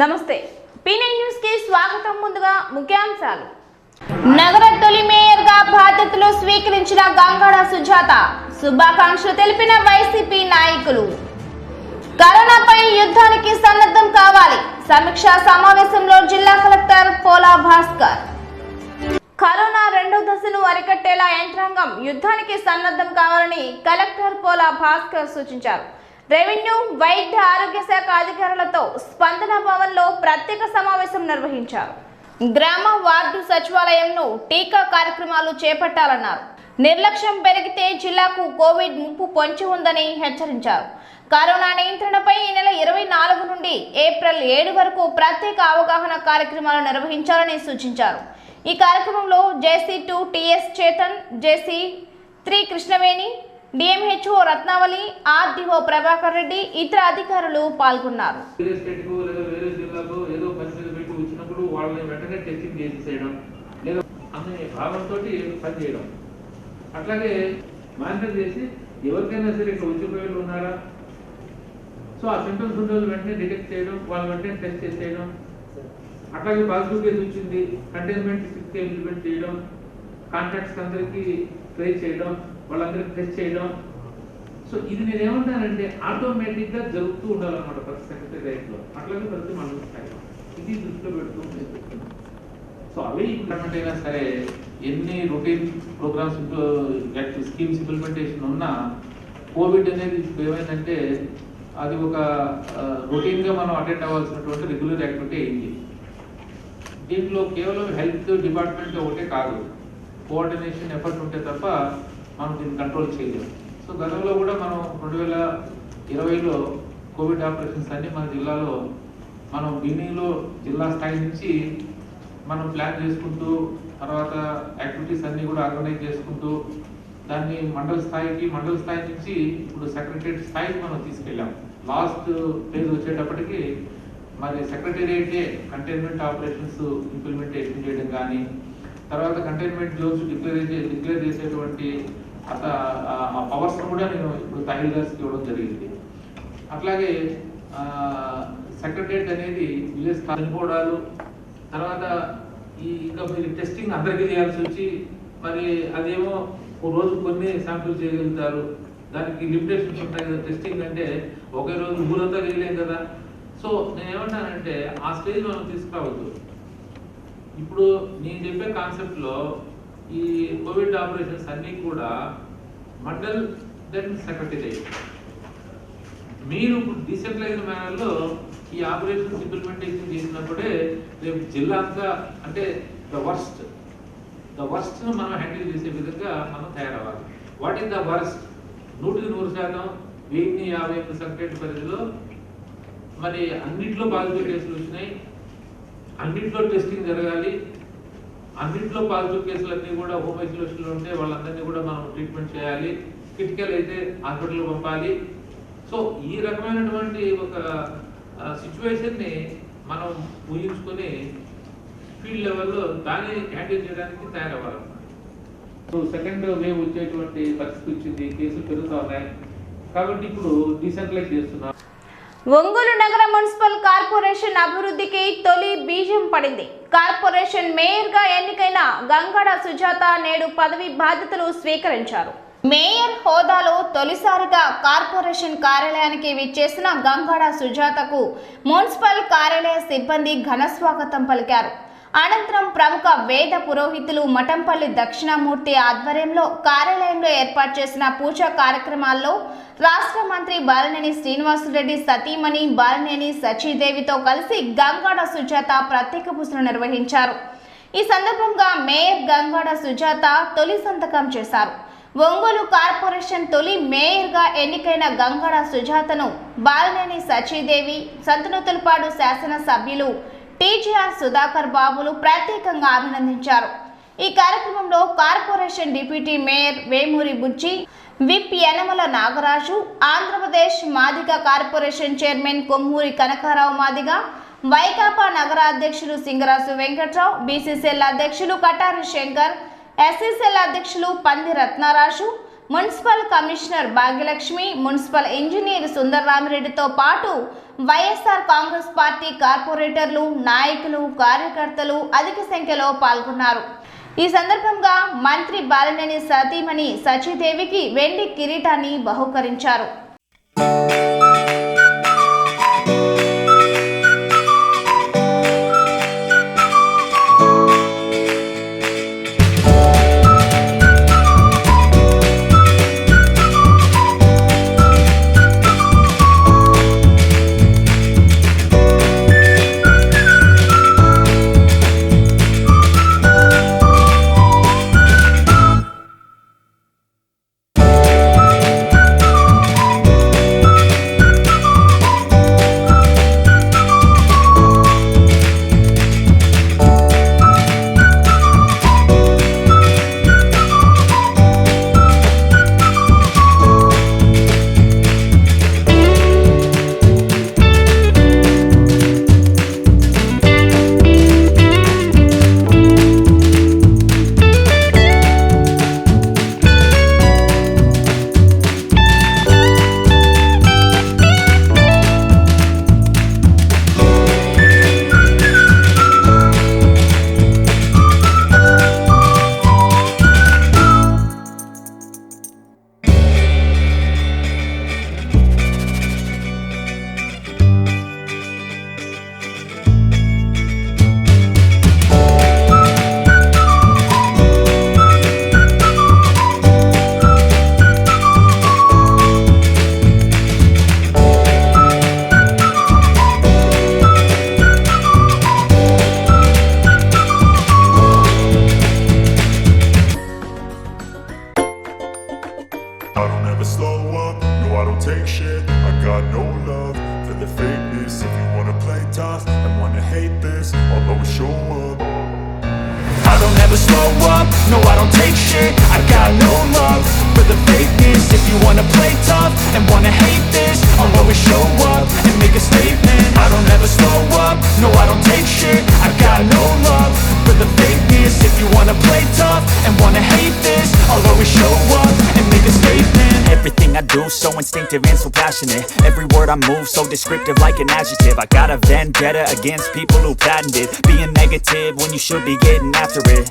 నమస్తే పీ9 న్యూస్ కి స్వాగతం. ముందుగా ముఖ్యాంశాలు. నగర తొలి మేయర్ గా బాధ్యతలు స్వీకరించిన గంగాడ సుజాత శుభాకాంక్షలు తెలిపిన వైసీపీ నాయకులు. కరోనాపై యుద్ధానికి సన్నద్ధం కావాలి. సమీక్షా సమావేశంలో జిల్లా కలెక్టర్ పోలా భాస్కర్. కరోనా రెండో దశను అరికట్టేలా యంత్రాంగం యుద్ధానికి సన్నద్ధం కావాలని కలెక్టర్ పోలా భాస్కర్ సూచించారు. రెవెన్యూ, వైద్య ఆరోగ్య శాఖ అధికారులతో స్పందన భవన్లో ప్రత్యేక సమావేశం నిర్వహించారు. గ్రామ వార్డు సచివాలయంను టీకా కార్యక్రమాలు చేపట్టాలన్నారు. నిర్లక్ష్యం పెరిగితే జిల్లాకు కోవిడ్ ముప్పు పొంచి ఉందని హెచ్చరించారు. కరోనా నియంత్రణపై ఈ నెల 24 నుండి ఏప్రిల్ 7 వరకు ప్రత్యేక అవగాహన కార్యక్రమాలు నిర్వహించాలని సూచించారు. ఈ కార్యక్రమంలో జేసీ2 టిఎస్ చేతన్, జేసీ3 కృష్ణవేణి, డిఎంహెచ్ఓ రత్నావళి, ఆర్డీఓ ప్రభాకర్ రెడ్డి, ఇతర అధికారులు పాల్గొన్నారు. అట్లాగే మానిటర్ చేసి ఎవరికైనా సరే ఇక్కడ ఉద్యోగులు ఉన్నారా, సో ఆ సింటమ్స్ ఉన్న వెంటనే డిటెక్ట్ చేయడం, వాళ్ళ వెంటనే టెస్ట్ చేసేయడం. అట్లాగే పాజిటివ్ కేసు వచ్చింది, కంటైన్మెంట్ 6 ఇంప్లిమెంట్ చేయడం, కాంటాక్ట్స్ అందరికీ ట్రేస్ చేయడం, వాళ్ళందరికీ టెస్ట్ చేయడం. సో ఇది నేను ఏమంటానంటే ఆటోమేటిక్ గా జరుగుతూ ఉండాలన్నమాట ప్రతి సెక్రటరియట్ లో, అట్లాగే ప్రతి మండల స్థాయిలో ఇది దృష్టిలో పెడుతూ. సో అవి ఇంప్లిమెంట్ అయినా సరే ఎన్ని రొటీన్ ప్రోగ్రామ్స్ స్కీమ్స్ ఇంప్లిమెంటేషన్ ఉన్నా కోవిడ్ అనేది ఏమైందంటే అది ఒక రొటీన్ గా మనం అటెండ్ అవ్వాల్సినటువంటి రెగ్యులర్ యాక్టివిటీ అయింది. దీంట్లో కేవలం హెల్త్ డిపార్ట్మెంట్ ఒకటే కాదు, కోఆర్డినేషన్ ఎఫర్ట్ ఉంటే తప్ప మనం దీన్ని కంట్రోల్ చేయలేము. సో గతంలో కూడా మనం 2020లో కోవిడ్ ఆపరేషన్స్ అన్ని మన జిల్లాలో మనం బిగినింగ్లో జిల్లా స్థాయి నుంచి మనం ప్లాన్ చేసుకుంటూ, తర్వాత యాక్టివిటీస్ అన్ని కూడా ఆర్గనైజ్ చేసుకుంటూ దాన్ని మండల స్థాయి నుంచి ఇప్పుడు సెక్రటరియట్ స్థాయికి మనం తీసుకెళ్ళాం. లాస్ట్ ఫేజ్ వచ్చేటప్పటికి మరి సెక్రటేరియటే కంటైన్మెంట్ ఆపరేషన్స్ ఇంప్లిమెంటేషన్ చేయడం కానీ, తర్వాత కంటైన్మెంట్ జోన్స్ డిక్లేర్ చేసేటువంటి ఆ పవర్స్ కూడా నేను ఇప్పుడు తహసీల్దార్స్కి ఇవ్వడం జరిగింది. అట్లాగే సెక్రటేరియట్ అనేది విలేజ్ చనిపోవడాలు, తర్వాత ఇంకా మీరు టెస్టింగ్ అందరికీ చేయాల్సి వచ్చి మరి అదేమో ఓ రోజు కొన్ని శాంపిల్ చేయగలుగుతారు, దానికి లిమిటేషన్స్ ఉంటాయి కదా. టెస్టింగ్ అంటే ఒకే రోజు ఊరంతా చేయలేం కదా. సో నేను ఏమంటానంటే ఆ స్టేజ్ మనం తీసుకురావద్దు. ఇప్పుడు నేను చెప్పే కాన్సెప్ట్లో ఈ కోవిడ్ ఆపరేషన్స్ అన్నీ కూడా మండల్ దెన్ సెక్రటేరియట్, మీరు డీసెంట్రలైజ్డ్ మేనర్లో ఈ ఆపరేషన్స్ ఇంప్లిమెంటేషన్ చేసినప్పుడే రేపు జిల్లా అంతా అంటే ద వర్స్ట్ను మనం హ్యాండిల్ చేసే విధంగా మనం తయారవ్వాలి. What is the worst? 100% 1058 secretary పరిధిలో మరి అన్నింటిలో పాజిటివ్ కేసులు వచ్చినాయి, అన్నింటిలో టెస్టింగ్ జరగాలి, అన్నింటిలో పాజిటివ్ కేసులన్నీ కూడా హోమ్ ఐసోలేషన్లో ఉంటే వాళ్ళందరినీ కూడా మనం ట్రీట్మెంట్ చేయాలి, క్రిటికల్ అయితే హాస్పిటల్కి పంపాలి. సో ఈ రకమైనటువంటి ఒక సిచ్యువేషన్ని మనం ఊహించుకొని ఫీల్డ్ లెవెల్లో దాన్ని హ్యాండిల్ చేయడానికి తయారవ్వాలి. సో సెకండ్ వేవ్ వచ్చేటువంటి పరిస్థితి వచ్చింది, కేసులు పెరుగుతూ ఉన్నాయి కాబట్టి ఇప్పుడు డీసెంట్రలైజ్ చేస్తున్నాం. ఒంగోలు నగర మున్సిపల్ కార్పొరేషన్ అభివృద్ధికి తొలి బీజం పడింది. కార్పొరేషన్ మేయర్ గా ఎన్నికైన గంగాడ సుజాత నేడు పదవి బాధ్యతలు స్వీకరించారు. మేయర్ హోదాలో తొలిసారిగా కార్పొరేషన్ కార్యాలయానికి విచ్చేసిన గంగాడ సుజాతకు మున్సిపల్ కార్యాలయ సిబ్బంది ఘన స్వాగతం పలికారు. అనంతరం ప్రముఖ వేద పురోహితులు మఠంపల్లి దక్షిణామూర్తి ఆధ్వర్యంలో కార్యాలయంలో ఏర్పాటు చేసిన పూజా కార్యక్రమాల్లో రాష్ట్ర మంత్రి బాలినేని శ్రీనివాసరెడ్డి సతీమణి బాలినేని సచీదేవితో కలిసి గంగాడ సుజాత ప్రత్యేక పూజలు నిర్వహించారు. ఈ సందర్భంగా మేయర్ గంగాడ సుజాత తొలి సంతకం చేశారు. ఒంగోలు కార్పొరేషన్ తొలి మేయర్గా ఎన్నికైన గంగాడ సుజాతను బాలినేని సచీదేవి, సంతనూతలపాడు శాసనసభ్యులు టీజీఆర్ సుధాకర్ బాబులు ప్రత్యేకంగా అభినందించారు. ఈ కార్యక్రమంలో corporation deputy mayor Vemuri Bujji, whip Yanamala Nagaraju, Andhra Pradesh Madiga corporation chairman Kommuri Kanakarao Madiga, Vaikapa నగర అధ్యక్షులు సింగరాజు వెంకట్రావు, బీసీసీఎల్ అధ్యక్షులు కటారి శంకర్, ఎస్సీసీఎల్ అధ్యక్షులు Pandi Ratnaraju, municipal commissioner Bhagyalakshmi, municipal engineer సుందరరామిరెడ్డితో పాటు వైఎస్ఆర్ కాంగ్రెస్ పార్టీ కార్పొరేటర్లు, నాయకులు, కార్యకర్తలు అధిక సంఖ్యలో పాల్గొన్నారు. ఈ సందర్భంగా మంత్రి బాలినేని సతీమణి సచీదేవికి వెండి కిరీటాన్ని బహూకరించారు. I don't ever slow up, no I don't take shit. I got no love for the fakeness. If you wanna play tough and wanna hate this, I'll always show up. I don't ever slow up, no I don't take shit. I got no love for the fakeness. If you wanna play tough and wanna hate this, I'll always show up and make a statement. I don't ever slow up, no I don't take shit. I got no love for the fakeness. If you wanna play tough and wanna hate this, I'll always show up and make a statement. Everything I do so instinctive and so passionate. Every word I move so descriptive like an adjective. I got a vendetta against people who patented being negative when you should be getting after it.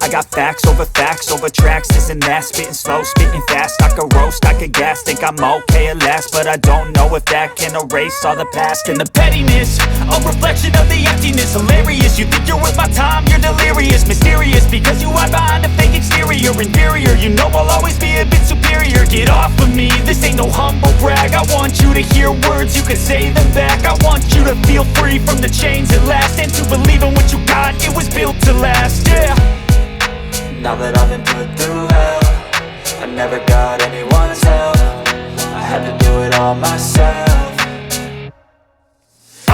I got facts over tracks, this and that. Spitting slow, spitting fast. I could roast, I could gas. Think I'm okay at last, but I don't know if that can erase all the past. And the pettiness, a reflection of the emptiness. Hilarious, you think you're worth my time, you're delirious. Mysterious, because you hide behind a fake exterior. Inferior, you know I'll always be a bit superior. Get off of me, this ain't no humble brag. I want you to hear words, you can say them back. I want you to feel free from the chains at last, and to believe in what you got, it was built to last, yeah. Now that I've been put through hell, I never got anyone's help. I had to do it all myself.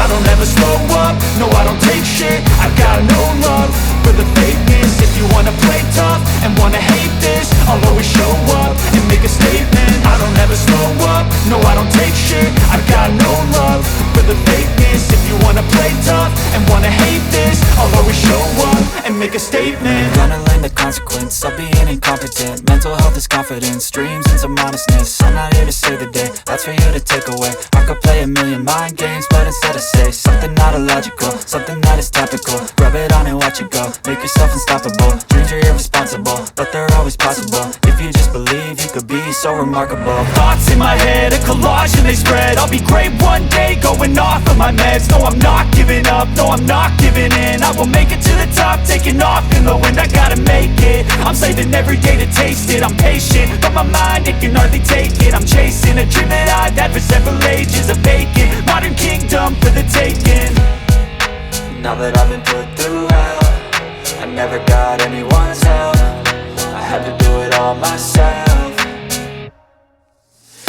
I don't ever slow up, no I don't take shit. I got no love for the fakeness. If you wanna play tough and wanna hate this, I'll always show up and make a statement. I don't ever slow up, no I don't take shit. I got no love for the fakeness. If you wanna play tough and wanna hate this, I'll always show up and make a statement. Gonna learn the consequence of being incompetent. Mental health is confidence, dreams and some honestness. I'm not here to save the day, that's for you to take away. I could play a million mind games, but instead I say something not illogical, something that is topical. Rub it on and watch it go, make yourself unstoppable. Dreams are irresponsible, but they're always possible. If you just believe, you could be so remarkable. Thoughts in my head, a collage and they spread. I'll be great one day, going off of my meds. No, I'm not giving up, no, I'm not giving in. I will make it to the top, taking off in the wind. I gotta make it, I'm saving every day to taste it. I'm patient, but my mind, it can hardly take it. I'm chasing a dream that I've had for several ages. A vacant, modern kingdom for the taking. Now that I've been put through hell, I never got anyone's help. I had to do it all myself.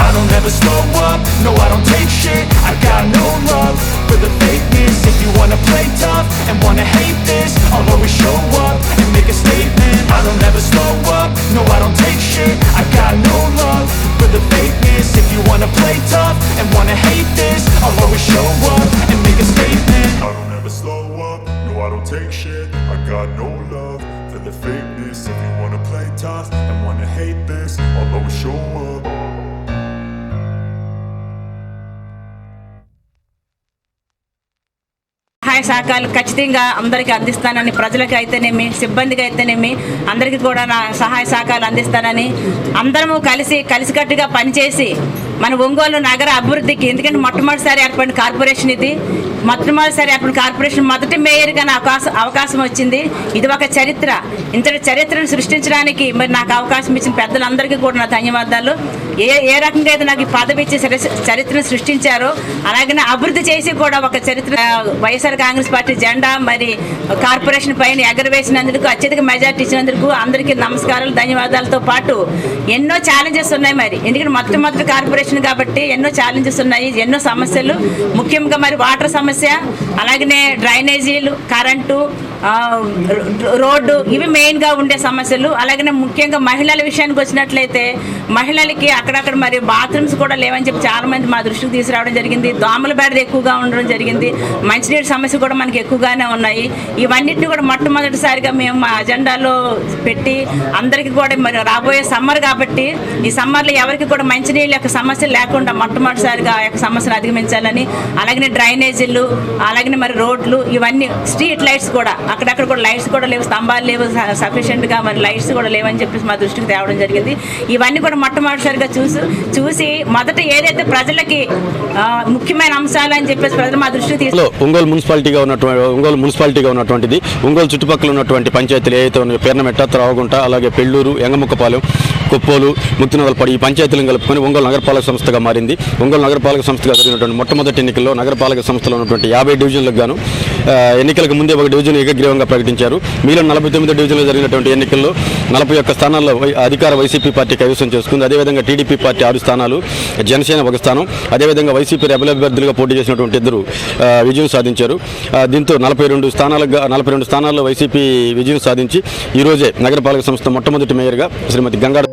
I don't ever slow up, no I don't take shit. I got no love for the fakeness. If you wanna play tough and wanna hate this, I'll always show up and make a statement. I don't ever slow up, no I don't take shit. I got no love for the fakeness. If you wanna play tough and wanna hate this, I'll always show up and make a statement. I don't ever slow up, no I don't take shit. I got no love for the fakeness. If you wanna play tough and wanna hate hate this, I'll always show up. సహాయ సహకారాలు ఖచ్చితంగా అందరికీ అందిస్తానని, ప్రజలకి అయితేనేమి సిబ్బందికి అయితేనేమి అందరికీ కూడా నా సహాయ సహకారాలు అందిస్తానని, అందరము కలిసికట్టుగా పనిచేసి మన ఒంగోలు నగర అభివృద్ధికి, ఎందుకంటే మొట్టమొదటిసారి ఏర్పడిన కార్పొరేషన్ ఇది, మొదటి మేయర్గా నాకు అవకాశం వచ్చింది. ఇది ఒక చరిత్ర. ఇంతటి చరిత్రను సృష్టించడానికి మరి నాకు అవకాశం ఇచ్చిన పెద్దలందరికీ కూడా నా ధన్యవాదాలు. ఏ రకంగా అయితే నాకు ఈ పదవి ఇచ్చి చరిత్రను సృష్టించారో అలాగే అభివృద్ధి చేసి కూడా ఒక చరిత్ర, వైఎస్ఆర్ కాంగ్రెస్ పార్టీ జెండా మరి కార్పొరేషన్ పైన ఎగరవేసినందుకు, అత్యధిక మెజార్టీ ఇచ్చినందుకు అందరికీ నమస్కారాలు, ధన్యవాదాలతో పాటు ఎన్నో ఛాలెంజెస్ ఉన్నాయి. మరి ఎందుకంటే మొట్టమొదటి కార్పొరేషన్ కాబట్టి ఎన్నో ఛాలెంజెస్ ఉన్నాయి, ఎన్నో సమస్యలు, ముఖ్యంగా మరి వాటర్ సమస్య, అలాగనే డ్రైనేజీలు, కరెంటు, రోడ్డు, ఇవి మెయిన్గా ఉండే సమస్యలు. అలాగనే ముఖ్యంగా మహిళల విషయానికి వచ్చినట్లయితే మహిళలకి అక్కడక్కడ మరి బాత్రూమ్స్ కూడా లేవని చెప్పి చాలామంది మా దృష్టికి తీసుకురావడం జరిగింది. దోమల బెడద ఎక్కువగా ఉండడం జరిగింది. మంచినీటి సమస్య కూడా మనకి ఎక్కువగానే ఉన్నాయి. ఇవన్నిటిని కూడా మొట్టమొదటిసారిగా మేము మా అజెండాలో పెట్టి అందరికీ కూడా మరి రాబోయే సమ్మర్ కాబట్టి ఈ సమ్మర్లో ఎవరికి కూడా మంచినీళ్ళ యొక్క సమస్య లేకుండా మొట్టమొదటిసారిగా ఆ యొక్క సమస్యను అధిగమించాలని, అలాగనే డ్రైనేజీలు, అలాగనే మరి రోడ్లు, ఇవన్నీ స్ట్రీట్ లైట్స్ కూడా అక్కడక్కడ కూడా లైట్స్ కూడా లేవు, స్తంభాలు లేవు సఫిషియెంట్గా, మరి లైట్స్ కూడా లేవని చెప్పేసి మా దృష్టికి తేవడం జరిగింది. ఇవన్నీ కూడా మొట్టమొదటిసారిగా చూసి మొదట ఏదైతే ప్రజలకి ముఖ్యమైన అంశాలు అని చెప్పేసి ప్రజలు మా దృష్టికి తీసుకు ఒంగోలు మున్సిపాలిటీగా ఉన్నటువంటిది ఒంగోలు చుట్టుపక్కల ఉన్నటువంటి పంచాయతీలు ఏదైతే ఉన్నాయో పేర్నమెట్ట, త్రావగుంట, అలాగే పెళ్ళూరు, ఎంగముక్కపాలెం, కొప్పోలు, ముక్తినవలపాడు, ఈ పంచాయతీలను కలుపుకొని ఒంగోలు నగరపాలక సంస్థగా మారింది. ఒంగోలు నగరపాలక సంస్థగా జరిగినటువంటి మొట్టమొదటి ఎన్నికల్లో నగరపాలక సంస్థలో ఉన్నటువంటి 50 డివిజన్లకు గాను ఎన్నికలకు ముందే ఒక డివిజన్ ఏకగ్రీవంగా ప్రకటించారు. మీలో 49 డివిజన్లో జరిగినటువంటి ఎన్నికల్లో 41 స్థానాల్లో అధికార వైసీపీ పార్టీ కైవసం చేసుకుంది. అదేవిధంగా టీడీపీ పార్టీ 6 స్థానాలు, జనసేన 1 స్థానం, అదేవిధంగా వైసీపీ రెబల్ అభ్యర్థులుగా పోటీ చేసినటువంటి 2 విజయం సాధించారు. దీంతో 42 స్థానాల్లో వైసీపీ విజయం సాధించి ఈరోజే నగరపాలక సంస్థ మొట్టమొదటి మేయర్గా శ్రీమతి గంగాడ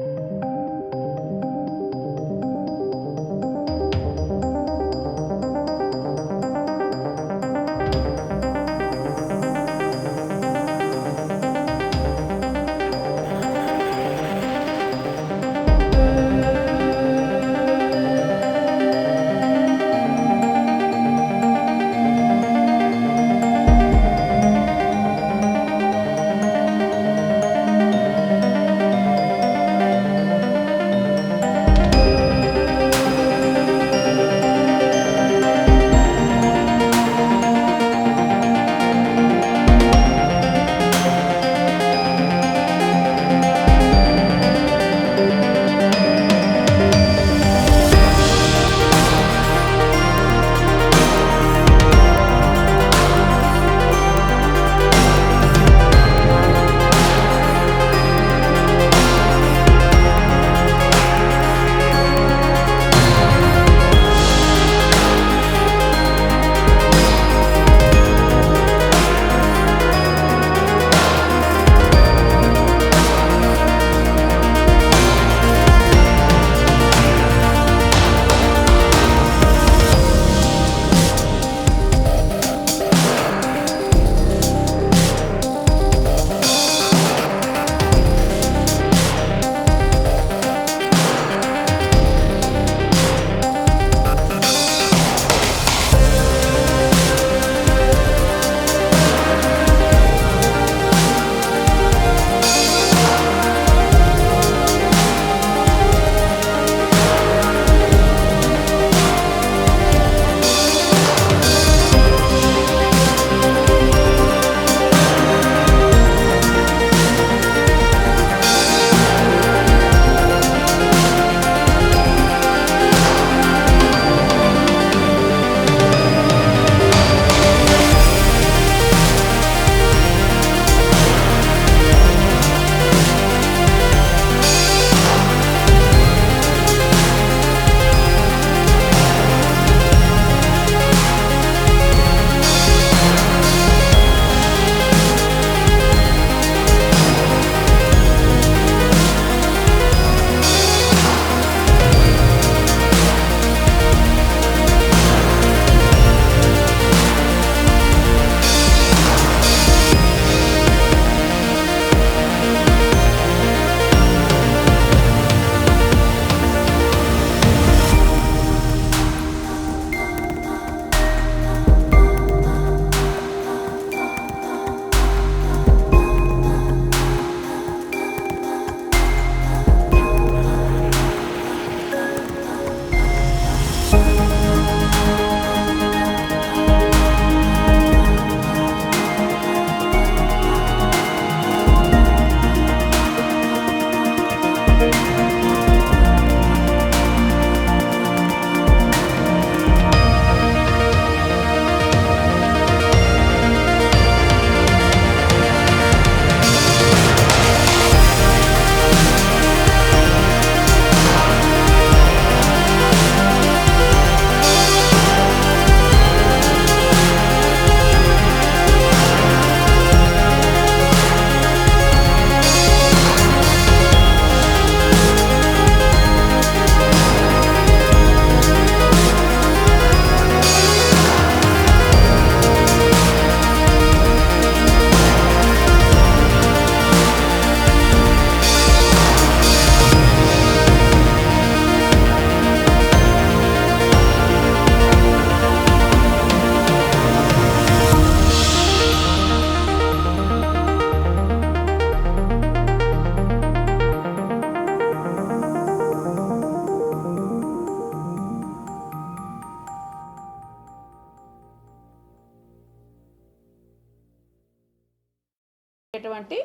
ఉండేటటువంటి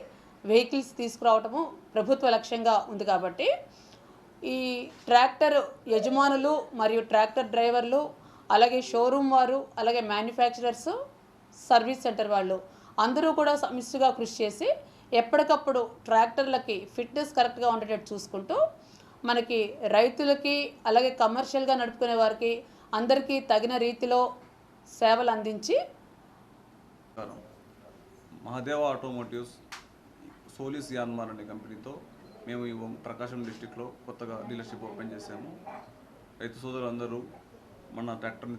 వెహికల్స్ తీసుకురావటము ప్రభుత్వ లక్ష్యంగా ఉంది. కాబట్టి ఈ ట్రాక్టర్ యజమానులు మరియు ట్రాక్టర్ డ్రైవర్లు, అలాగే షోరూమ్ వారు, అలాగే మ్యానుఫ్యాక్చరర్స్, సర్వీస్ సెంటర్ వాళ్ళు అందరూ కూడా సమిష్టిగా కృషి చేసి ఎప్పటికప్పుడు ట్రాక్టర్లకి ఫిట్నెస్ కరెక్ట్గా ఉండేటట్టు చూసుకుంటూ మనకి రైతులకి అలాగే కమర్షియల్గా నడుపుకునే వారికి అందరికీ తగిన రీతిలో సేవలు అందించి మహాదేవ ఆటోమోటివ్స్ సోలిస్ యాన్మార్ అనే కంపెనీతో మేము ఈ ప్రకాశం డిస్టిక్లో కొత్తగా డీలర్షిప్ ఓపెన్ చేసాము. రైతు సోదరులందరూ మన ట్రాక్టర్ని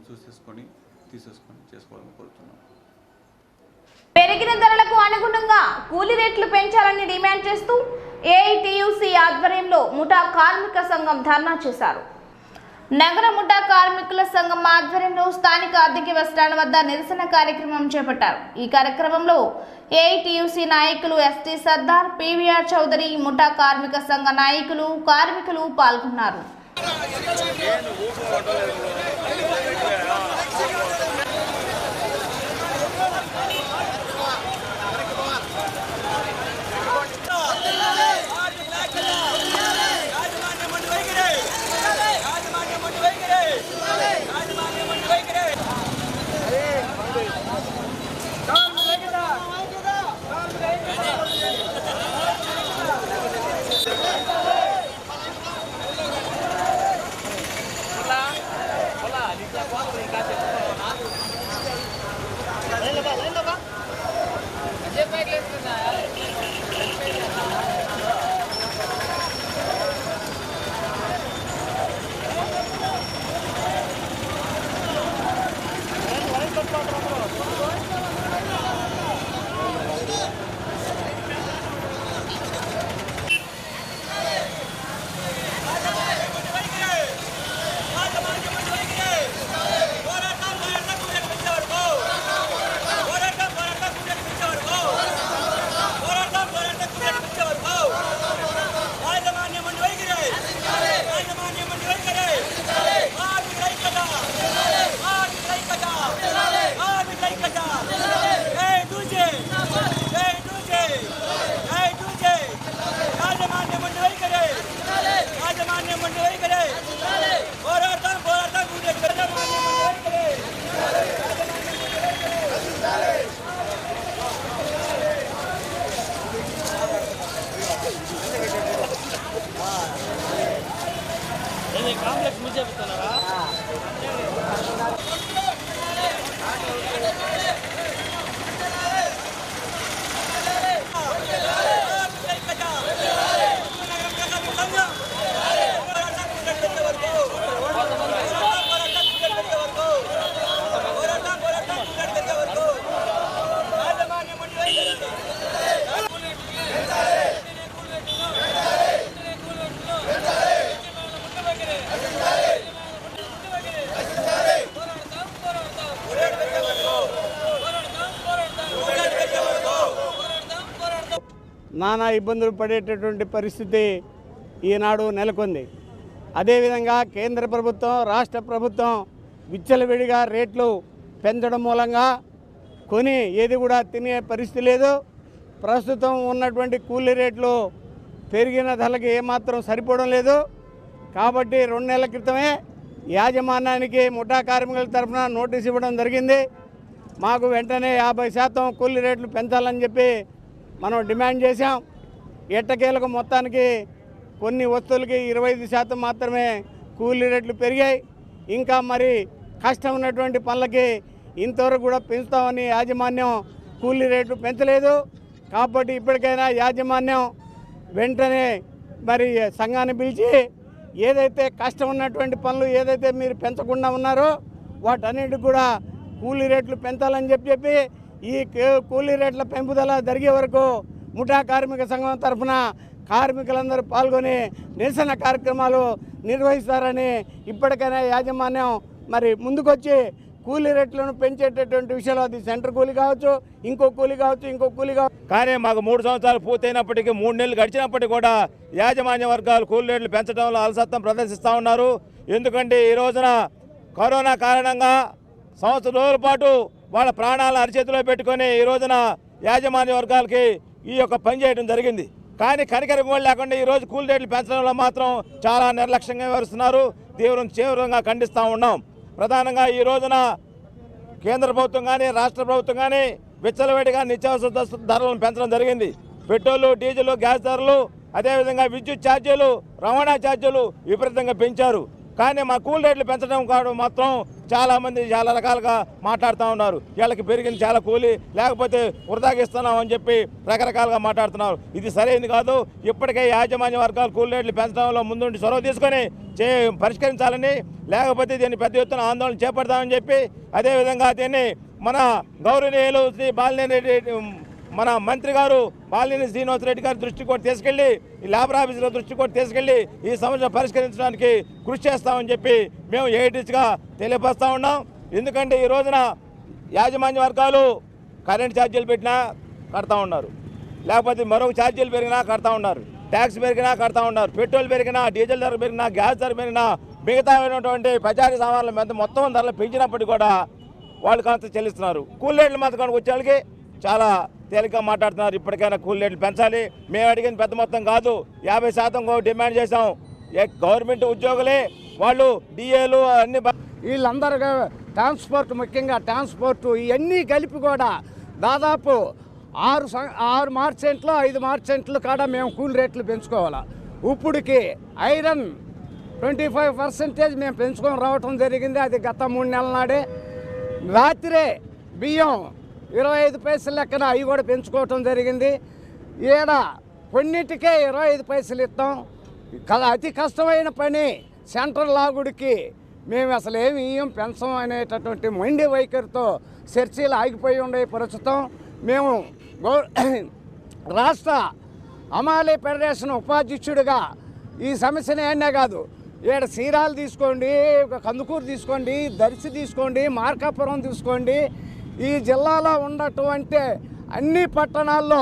తీసేసుకొని చేసుకోవాలని కోరుతున్నాం. పెరిగిన ధరలకు అనుగుణంగా కూలీ రేట్లు పెంచాలని డిమాండ్ చేస్తూ ఏఐటీయూసీ ఆధ్వర్యంలో ముఠా కార్మిక సంఘం ధర్నా చేశారు. నగర ముఠా కార్మికుల సంఘం ఆధ్వర్యంలో స్థానిక అద్దెకి బస్టాండ్ వద్ద నిరసన కార్యక్రమం చేపట్టారు. ఈ కార్యక్రమంలో ఏఐటీయూసీ నాయకులు ఎస్టీ సర్దార్, పీవీఆర్ చౌదరి, ముఠా కార్మిక సంఘ నాయకులు, కార్మికులు పాల్గొన్నారు. నానా ఇబ్బందులు పడేటటువంటి పరిస్థితి ఈనాడు నెలకొంది. అదేవిధంగా కేంద్ర ప్రభుత్వం, రాష్ట్ర ప్రభుత్వం విచ్చలవిడిగా రేట్లు పెంచడం మూలంగా కొని ఏది కూడా తినే పరిస్థితి లేదు. ప్రస్తుతం ఉన్నటువంటి కూలీ రేట్లు పెరిగిన ధరలకి ఏమాత్రం సరిపోవడం లేదు. కాబట్టి 2 నెలల క్రితమే యాజమాన్యానికి ముఠా కార్మికుల తరఫున నోటీస్ ఇవ్వడం జరిగింది. మాకు వెంటనే 50% కూలీ రేట్లు పెంచాలని చెప్పి మనం డిమాండ్ చేశాం. ఎట్టకేలకు మొత్తానికి కొన్ని వస్తువులకి 25% మాత్రమే కూలీ రేట్లు పెరిగాయి. ఇంకా మరి కష్టం ఉన్నటువంటి పనులకి ఇంతవరకు కూడా పెంచుతామని యాజమాన్యం కూలీ రేట్లు పెంచలేదు. కాబట్టి ఇప్పటికైనా యాజమాన్యం వెంటనే మరి సంఘాన్ని పిలిచి ఏదైతే కష్టం ఉన్నటువంటి పనులు ఏదైతే మీరు పెంచకుండా ఉన్నారో వాటన్నిటికి కూడా కూలీ రేట్లు పెంచాలని చెప్పి ఈ కూలీ రేట్ల పెంపుదల జరిగే వరకు ముఠా కార్మిక సంఘం తరఫున కార్మికులందరూ పాల్గొని నిరసన కార్యక్రమాలు నిర్వహిస్తారని ఇప్పటికైనా యాజమాన్యం మరి ముందుకొచ్చి కూలీ రేట్లను పెంచేటటువంటి విషయంలో అది సెంటర్ కూలీ కావచ్చు, ఇంకో కూలీ కావచ్చు. కానీ మాకు 3 సంవత్సరాలు పూర్తయినప్పటికీ 3 నెలలు గడిచినప్పటికీ కూడా యాజమాన్య వర్గాలు కూలీ రేట్లు పెంచడంలో అలసత్వం ప్రదర్శిస్తూ ఉన్నారు. ఎందుకంటే ఈ రోజున కరోనా కారణంగా సంవత్సరం రోజుల పాటు వాళ్ళ ప్రాణాలను అరిచేతిలో పెట్టుకొని ఈ రోజున యాజమాన్య వర్గాలకి ఈ యొక్క పని చేయడం జరిగింది. కానీ కనికరం కూడా లేకుండా ఈరోజు కూలీ రేట్లు పెంచడంలో మాత్రం చాలా నిర్లక్ష్యంగా వ్యవహరిస్తున్నారు. తీవ్రంగా ఖండిస్తూ ఉన్నాం. ప్రధానంగా ఈ రోజున కేంద్ర ప్రభుత్వం కానీ రాష్ట్ర ప్రభుత్వం కానీ విచ్చలవిడిగా నిత్యావసర ధరలను పెంచడం జరిగింది. పెట్రోలు, డీజిల్, గ్యాస్ ధరలు, అదేవిధంగా విద్యుత్ ఛార్జీలు, రవాణా ఛార్జీలు విపరీతంగా పెంచారు. కానీ మా కూలీ రేట్లు పెంచడం కాదు మాత్రం చాలామంది చాలా రకాలుగా మాట్లాడుతూ ఉన్నారు. వీళ్ళకి పెరిగింది చాలా కూలీ, లేకపోతే వృధాగా ఇస్తున్నాం అని చెప్పి రకరకాలుగా మాట్లాడుతున్నారు. ఇది సరైనది కాదు. ఇప్పటికే యాజమాన్య వర్గాలు కూలీ రేట్లు పెంచడంలో ముందుండి చొరవ తీసుకొని పరిష్కరించాలని, లేకపోతే దీన్ని పెద్ద ఎత్తున ఆందోళన చేపడతామని చెప్పి, అదేవిధంగా దీన్ని మన గౌరవనీయులు శ్రీ మన మంత్రి గారు బాలినేని శ్రీనివాసరెడ్డి గారి దృష్టికి కూడా తీసుకెళ్లి, ఈ లేబర్ ఆఫీసుల దృష్టికి కూడా తీసుకెళ్లి ఈ సమస్య పరిష్కరించడానికి కృషి చేస్తామని చెప్పి మేము ఏఐటీసీగా తెలియపరుస్తూ ఉన్నాం. ఎందుకంటే ఈ రోజున యాజమాన్య వర్గాలు కరెంట్ ఛార్జీలు పెట్టినా కడతా ఉన్నారు, లేకపోతే మరొక ఛార్జీలు పెరిగినా కడతా ఉన్నారు, ట్యాక్స్ పెరిగినా కడతా ఉన్నారు, పెట్రోల్ పెరిగినా, డీజిల్ ధర పెరిగినా, గ్యాస్ ధర పెరిగినా, మిగతా ప్రచార సామాన్ల మీద మొత్తం ధరలు పెంచినప్పటికీ కూడా వాళ్ళు కొంత చెల్లిస్తున్నారు. కూలీ రేట్లు మాత్రం వచ్చే వాళ్ళకి చాలా తేలిగ్గా మాట్లాడుతున్నారు. ఇప్పటికైనా కూలీ రేట్లు పెంచాలి. మేము అడిగిన పెద్ద మొత్తం కాదు, 50% డిమాండ్ చేశాం. గవర్నమెంట్ ఉద్యోగులే వాళ్ళు, డిఏలు అన్ని వీళ్ళందరూ ట్రాన్స్పోర్ట్, ముఖ్యంగా ట్రాన్స్పోర్టు ఇవన్నీ కలిపి కూడా దాదాపు 6 మార్చెంట్లు 5 మార్చెంట్లు కాడ మేము కూలీ రేట్లు పెంచుకోవాలి. ఇప్పుడుకి ఐరన్ 25% మేము పెంచుకొని రావటం జరిగింది. అది గత 3 నెలల నాడే. రాత్రే బియ్యం 25 పైసలు లెక్కన అవి కూడా పెంచుకోవటం జరిగింది. ఈడ కొన్నిటికే 25 పైసలు ఇస్తాం. అతి కష్టమైన పని సెంట్రల్ లాగుడికి మేము అసలు ఏమి ఇయ్యం, పెంచం అనేటటువంటి మొండి వైఖరితో చర్చలు ఆగిపోయి ఉండే ప్రస్తుతం. మేము రాష్ట్ర హమాలీ ఫెడరేషన్ ఉపాధ్యక్షుడిగా ఈ సమస్యని అనే కాదు, ఈడ చీరాలు తీసుకోండి, కందుకూరు తీసుకోండి, దర్శి తీసుకోండి, మార్కాపురం తీసుకోండి, ఈ జిల్లాలో ఉన్నటువంటి అన్ని పట్టణాల్లో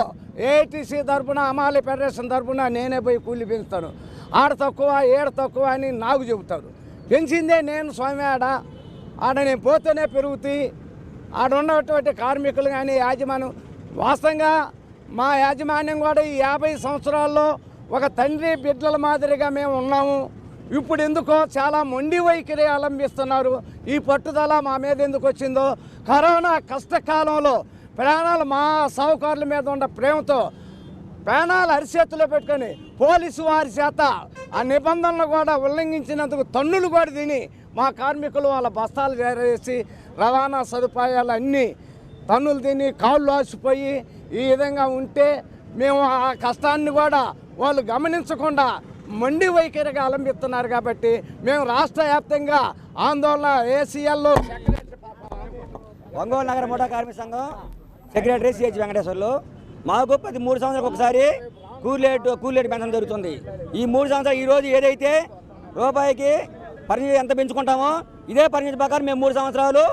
ఏఐటీసీ తరఫున, హమాలీ ఫెడరేషన్ తరఫున నేనే పోయి కూలీ పెంచుతాను. ఆడ తక్కువ ఏడ తక్కువ అని నాకు చెబుతారు. పెంచిందే నేను స్వామి. ఆడ నేను పోతేనే పెరుగుతాయి. ఆడ ఉన్నటువంటి కార్మికులు కానీ యాజమాన్యం, వాస్తవంగా మా యాజమాన్యం కూడా ఈ 50 సంవత్సరాల్లో ఒక తండ్రి బిడ్డల మాదిరిగా మేము ఉన్నాము. ఇప్పుడు ఎందుకో చాలా మొండి వైఖరి అవలంబిస్తున్నారు. ఈ పట్టుదల మా మీద ఎందుకు వచ్చిందో, కరోనా కష్టకాలంలో ప్రాణాలు మా సహకారుల మీద ఉన్న ప్రేమతో ప్రాణాలు అరిచేతుల్లో పెట్టుకొని పోలీసు వారి చేత ఆ నిబంధనలు కూడా ఉల్లంఘించినందుకు తన్నులు కూడా తిని మా కార్మికులు వాళ్ళ బస్తాలు చేరేసి రవాణా సదుపాయాలు అన్నీ తన్నులు తిని కాళ్ళు ఆసిపోయి ఈ విధంగా ఉంటే మేము ఆ కష్టాన్ని కూడా వాళ్ళు గమనించకుండా మొండి వైఖరిగా అవలంబిస్తున్నారు. కాబట్టి మేము రాష్ట్ర వ్యాప్తంగా ఆందోళన ఏసీఎల్లో ఒంగోలు నగర మోటార్ కార్మిక సంఘం సెక్రటరీ సిహెచ్ వెంకటేశ్వర్లు, మాకు 13 సంవత్సరాలకు ఒకసారి కూలీ రేటు పెంచడం జరుగుతుంది. ఈ 3 సంవత్సరాలు ఈరోజు ఏదైతే రూపాయికి పరిమితి ఎంత పెంచుకుంటామో ఇదే పరిమితి ప్రకారం మేము 3 సంవత్సరాలు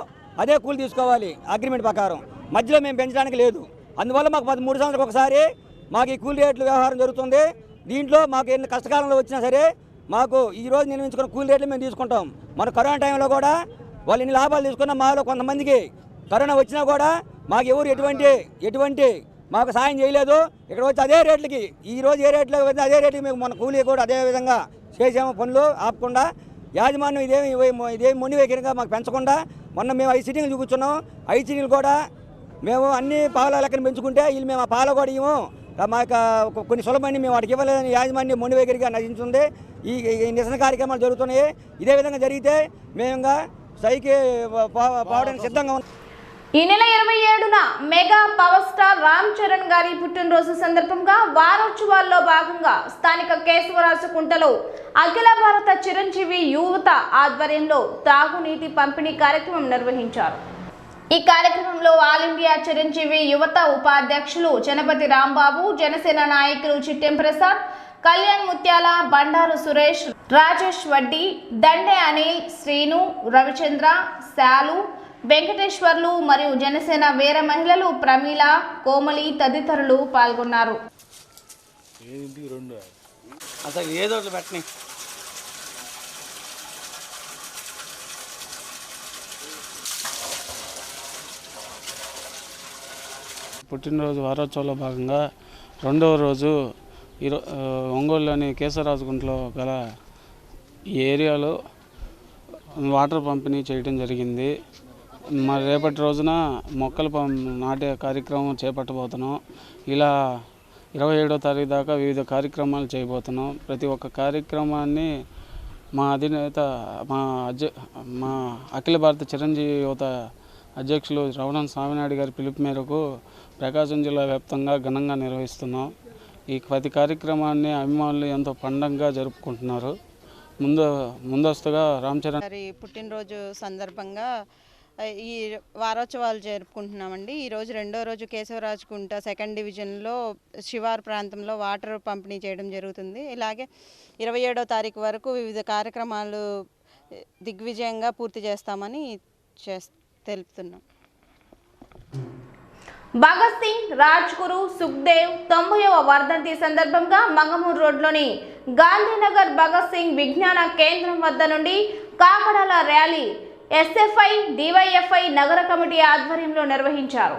అదే కూలి తీసుకోవాలి అగ్రిమెంట్ ప్రకారం. మధ్యలో మేము పెంచడానికి లేదు. అందువల్ల మాకు 13 సంవత్సరాలకు ఒకసారి మాకు ఈ కూలీ రేట్లు వ్యవహారం జరుగుతుంది. దీంట్లో మాకు ఎన్ని కష్టకాలంలో వచ్చినా సరే మాకు ఈరోజు నిర్మించుకున్న కూలీ రేట్లు మేము తీసుకుంటాం. మన కరోనా టైంలో కూడా వాళ్ళు ఎన్ని లాభాలు తీసుకున్నా మాలో కొంతమందికి కరోనా వచ్చినా కూడా మాకు ఎవరు ఎటువంటి మాకు సాయం చేయలేదు. ఇక్కడ వచ్చి అదే రేట్లకి ఈరోజు ఏ రేట్లో వచ్చినా అదే రేట్లకి మేము మన కూలీ కూడా అదే విధంగా చేసాము. పనులు ఆపకుండా యాజమాన్యం ఇదేమి మొండి వైఖరిగా మాకు పెంచకుండా మొన్న మేము 5 సిట్టింగ్లు చూపించున్నాం. 5 సిట్టింగ్లు కూడా మేము అన్ని పాల లెక్కన పెంచుకుంటే వీళ్ళు మేము ఆ పాల కూడా ఇవ్వము, మాకు కొన్ని సులభమని మేము వాటికి ఇవ్వలేదని యాజమాన్యం మొండి వైఖరిగా నశించుంది. ఈ నిరసన కార్యక్రమాలు జరుగుతున్నాయి. ఇదే విధంగా జరిగితే మేము ఇంకా సైకి పోవడానికి సిద్ధంగా ఉన్నాం. ఈ నెల 27న mega power star Ram Charan గారి పుట్టినరోజు సందర్భంగా వారోత్సవాల్లో భాగంగా స్థానిక కేశవరాజకుంటలో అఖిల భారత చిరంజీవి యువత ఆధ్వర్యంలో తాగునీటి పంపిణీ కార్యక్రమం నిర్వహించారు. ఈ కార్యక్రమంలో ఆల్ ఇండియా చిరంజీవి యువత ఉపాధ్యక్షులు జనపతి రాంబాబు, జనసేన నాయకులు చిట్టెం ప్రసాద్, కళ్యాణ్ ముత్యాల, బండారు సురేష్, రాజేష్ వడ్డీ, దండే అనిల్, శ్రీను, రవిచంద్ర, శాలు, వెంకటేశ్వర్లు మరియు జనసేన వీర మహిళలు ప్రమీల, కోమలి తదితరులు పాల్గొన్నారు. పుట్టినరోజు వారోత్సవంలో భాగంగా రెండవ రోజు ఒంగోలులోని కేశవరాజుగుంటలో గల ఈ ఏరియాలో వాటర్ పంపిణీ చేయడం జరిగింది. మరి రేపటి రోజున మొక్కలు నాటే కార్యక్రమం చేపట్టబోతున్నాం. ఇలా 27వ తారీఖు దాకా వివిధ కార్యక్రమాలు చేయబోతున్నాం. ప్రతి ఒక్క కార్యక్రమాన్ని మా అధినేత మా అఖిల భారత చిరంజీవి యువత అధ్యక్షులు రవణం స్వామినాయుడు గారి పిలుపు మేరకు ప్రకాశం జిల్లా వ్యాప్తంగా ఘనంగా నిర్వహిస్తున్నాం. ఈ ప్రతి కార్యక్రమాన్ని అభిమానులు ఎంతో పండగగా జరుపుకుంటున్నారు. ముందస్తుగా రామ్ చరణ్ గారి పుట్టినరోజు సందర్భంగా ఈ వారోత్సవాలు జరుపుకుంటున్నామండి. ఈరోజు రెండో రోజు కేశవరాజుగుంట 2nd డివిజన్లో శివారు ప్రాంతంలో వాటర్ పంపిణీ చేయడం జరుగుతుంది. ఇలాగే 27వ తారీఖు వరకు వివిధ కార్యక్రమాలు దిగ్విజయంగా పూర్తి చేస్తామని తెలుపుతున్నాం. భగత్ సింగ్, రాజ్ గురు, సుఖ్దేవ్ 90వ వర్ధంతి సందర్భంగా మంగమూరు రోడ్లోని గాంధీనగర్ భగత్ సింగ్ విజ్ఞాన కేంద్రం వద్ద నుండి కాకడాల ర్యాలీ ఎస్ఎఫ్ఐ, డివైఎఫ్ఐ నగర కమిటీ ఆధ్వర్యంలో నిర్వహించారు.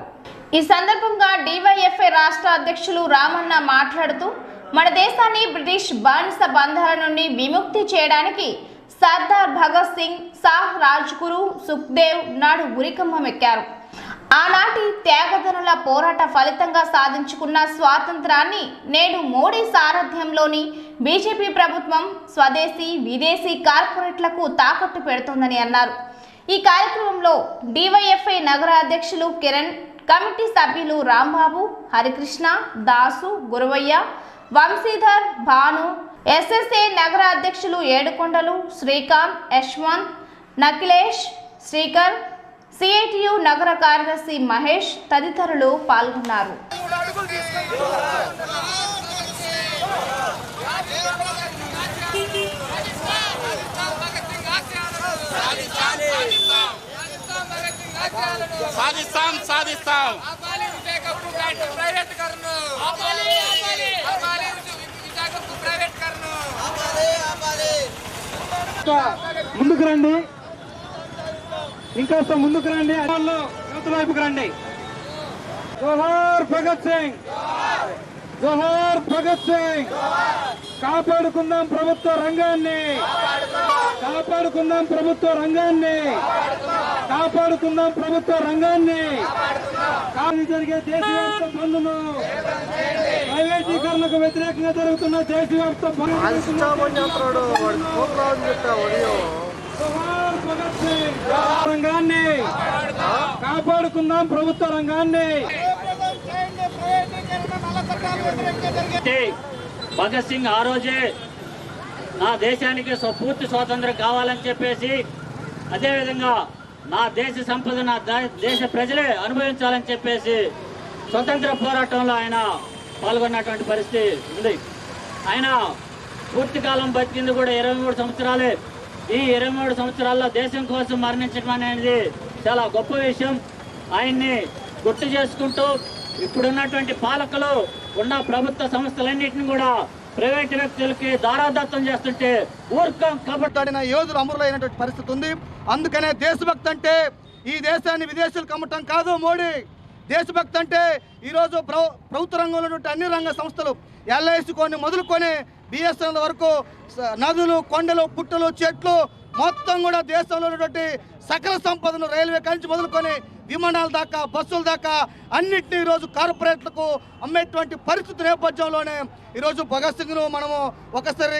ఈ సందర్భంగా డివైఎఫ్ఐ రాష్ట్ర అధ్యక్షులు రామన్న మాట్లాడుతూ మన దేశాన్ని బ్రిటిష్ బానిస బంధాల నుండి విముక్తి చేయడానికి సర్దార్ భగత్ సింగ్, సాహ్, రాజ్ గురు, సుఖ్దేవ్ నాడు ఉరికమ్మం ఎక్కారు. ఆనాటి త్యాగదనుల పోరాట ఫలితంగా సాధించుకున్న స్వాతంత్రాన్ని నేడు మోడీ సారథ్యంలోని బీజేపీ ప్రభుత్వం స్వదేశీ, విదేశీ కార్పొరేట్లకు తాకట్టు పెడుతోందని అన్నారు. ఈ కార్యక్రమంలో డివైఎఫ్ఐ నగర అధ్యక్షులు కిరణ్, కమిటీ సభ్యులు రాంబాబు, హరికృష్ణ, దాసు, గురవయ్య, వంశీధర్, భాను, ఎస్ఎస్ఏ నగర అధ్యక్షులు ఏడుకొండలు, శ్రీకాంత్, యశ్వంత్, నకిలేష్, శ్రీకర్, సిఐటియు నగర కార్యదర్శి మహేష్ తదితరులు పాల్గొన్నారు. ముందుకు రండి, ఇంకాస్త ముందుకు రండి, యువతల వైపుకు రండి. జోహార్ భగత్ సింగ్, జోహార్ భగత్ సింగ్. కాపాడుకుందాం ప్రభుత్వ రంగాన్ని, కాపాడుకుందాం ప్రభుత్వ రంగాన్ని, కాపాడుకుందాం ప్రభుత్వ రంగాన్ని. కానీ జరిగే దేశవ్యాప్త బంద్ను, ప్రైవేటీకరణకు వ్యతిరేకంగా జరుగుతున్న దేశవ్యాప్త రంగాన్ని కాపాడుకుందాం ప్రభుత్వ రంగాన్ని. భగత్ సింగ్ ఆ రోజే నా దేశానికి పూర్తి స్వాతంత్రం కావాలని చెప్పేసి, అదేవిధంగా నా దేశ సంపద నా దేశ ప్రజలే అనుభవించాలని చెప్పేసి స్వతంత్ర పోరాటంలో ఆయన పాల్గొన్నటువంటి పరిస్థితి ఉంది. ఆయన పూర్తి కాలం బతికింది కూడా 23 సంవత్సరాలే. ఈ 23 సంవత్సరాల్లో దేశం కోసం మరణించడం అనేది చాలా గొప్ప విషయం. ఆయన్ని గుర్తు చేసుకుంటూ ఇప్పుడున్నటువంటి పాలకులు ఉన్న ప్రభుత్వ సంస్థలన్నింటినీ కూడా ప్రైవేట్ వ్యక్తులకి దారాదత్తం చేస్తుంటే ఊర్కం కబట్టాడిన యోధులు అమరులైనటువంటి పరిస్థితి ఉంది. అందుకనే దేశభక్తి అంటే ఈ దేశాన్ని విదేశాలకు అమ్మటం కాదు మోడీ. దేశభక్తి అంటే ఈరోజు ప్రభుత్వ రంగంలో ఉన్నటువంటి అన్ని రంగ సంస్థలు ఎల్ఐసి మొదలుకొని బిఎస్ఎన్ఎల్ వరకు నదులు, కొండలు, పుట్టలు, చెట్లు మొత్తం కూడా దేశంలో ఉన్నటువంటి సకల సంపదను రైల్వే నుంచి మొదలుకొని విమానాల దాకా, బస్సుల దాకా అన్నింటినీ ఈరోజు కార్పొరేట్లకు అమ్మేటువంటి పరిస్థితి నేపథ్యంలోనే ఈరోజు భగత్ సింగ్ను మనము ఒకసారి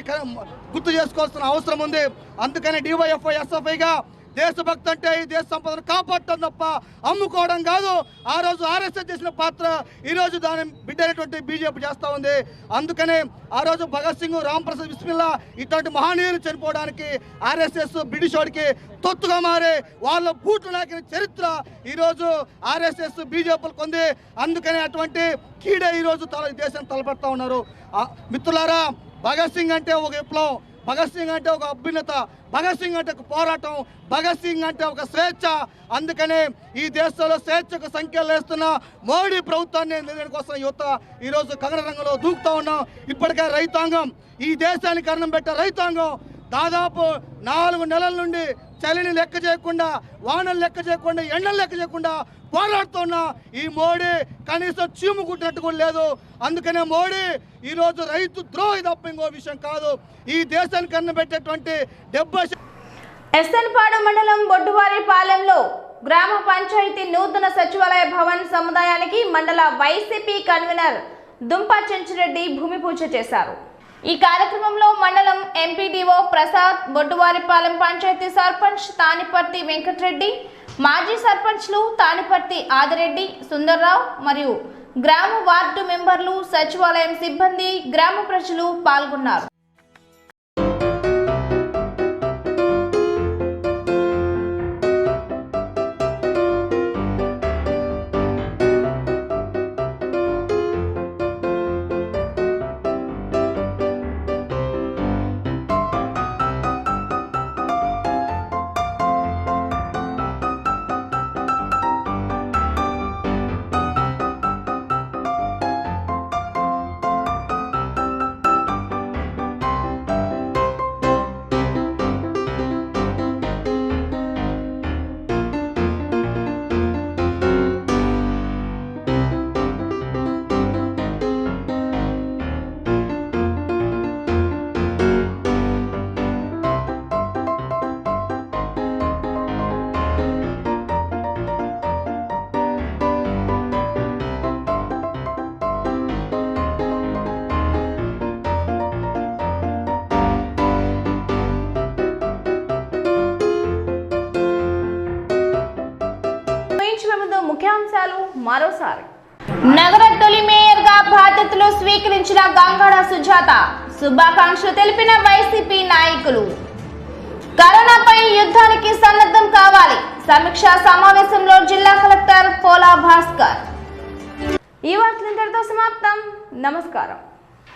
గుర్తు చేసుకోవాల్సిన అవసరం ఉంది. అందుకని డివైఎఫ్ఐ, ఎస్ఎఫ్ఐగా దేశభక్తి అంటే ఈ దేశ సంపదను కాపాడటం తప్ప అమ్ముకోవడం కాదు. ఆ రోజు ఆర్ఎస్ఎస్ చేసిన పాత్ర ఈరోజు దాని బిడ్డైనటువంటి బీజేపీ చేస్తూ ఉంది. అందుకనే ఆ రోజు భగత్ సింగ్, రాంప్రసాద్ బిస్మిల్లా ఇటువంటి మహనీయులు చనిపోవడానికి ఆర్ఎస్ఎస్ బ్రిటిష్ వాడికి తొత్తుగా మారి వాళ్ళ బూట్లు నాకిన చరిత్ర ఈరోజు ఆర్ఎస్ఎస్ బీజేపీలకు ఉంది. అందుకనే అటువంటి కీడే ఈరోజు దేశాన్ని తలపెడతా ఉన్నారు. మిత్రులారా, భగత్ సింగ్ అంటే ఒక విప్లవం, భగత్ సింగ్ అంటే ఒక అభ్యున్నత, భగత్ సింగ్ అంటే ఒక పోరాటం, భగత్ సింగ్ అంటే ఒక స్వేచ్ఛ. అందుకనే ఈ దేశంలో స్వేచ్ఛకు సంఖ్యలు వేస్తున్న మోడీ ప్రభుత్వాన్ని నిలబెట్టడం కోసం యువత ఈరోజు కగన రంగంలో దూకుతూ ఉన్నాం. ఇప్పటికే రైతాంగం, ఈ దేశానికి అన్నం పెట్టే రైతాంగం దాదాపు 4 నెలల నుండి చలిని లెక్క చేయకుండా, వానలు లెక్క చేయకుండా, ఎండలు లెక్క చేయకుండా పోరాడుతున్న ఈ మోడీ కనీసం చీము కుట్టినట్టు కూడా లేదు. అందుకనే మోడీ ఈరోజు రైతు ద్రోహి తప్ప ఇంకో విషయం కాదు. ఈ దేశానికి కన్నబెట్టేటువంటి 70 ఎస్ఎన్పాడు మండలం బొడ్డువారిపాలెంలో గ్రామ పంచాయతీ నూతన సచివాలయ భవన్ సముదాయానికి మండల వైసీపీ కన్వీనర్ దుంప చెంచిరెడ్డి భూమి పూజ చేశారు. ఈ కార్యక్రమంలో మండలం ఎంపీడీఓ ప్రసాద్, బొడ్డువారిపాలెం పంచాయతీ సర్పంచ్ తానిపర్తి వెంకటరెడ్డి, మాజీ సర్పంచ్లు తానిపర్తి ఆదిరెడ్డి, సుందర్రావు మరియు గ్రామ వార్డు మెంబర్లు, సచివాలయం సిబ్బంది, గ్రామ ప్రజలు పాల్గొన్నారు. ముఖ్యాంశాలు మరోసారి. నగర తొలి మేయర్గా బాధ్యతలు స్వీకరించిన గంగాడ సుజాత, శుభాకాంక్షలు తెలిపిన వైసీపీ నాయకులు. కరోనాపై యుద్ధానికి సన్నద్ధం కావాలి, సమీక్షా సమావేశంలో జిల్లా కలెక్టర్ పోలా భాస్కర్. ఈ వార్తలు ఇంతటితో సమాప్తం. నమస్కారం.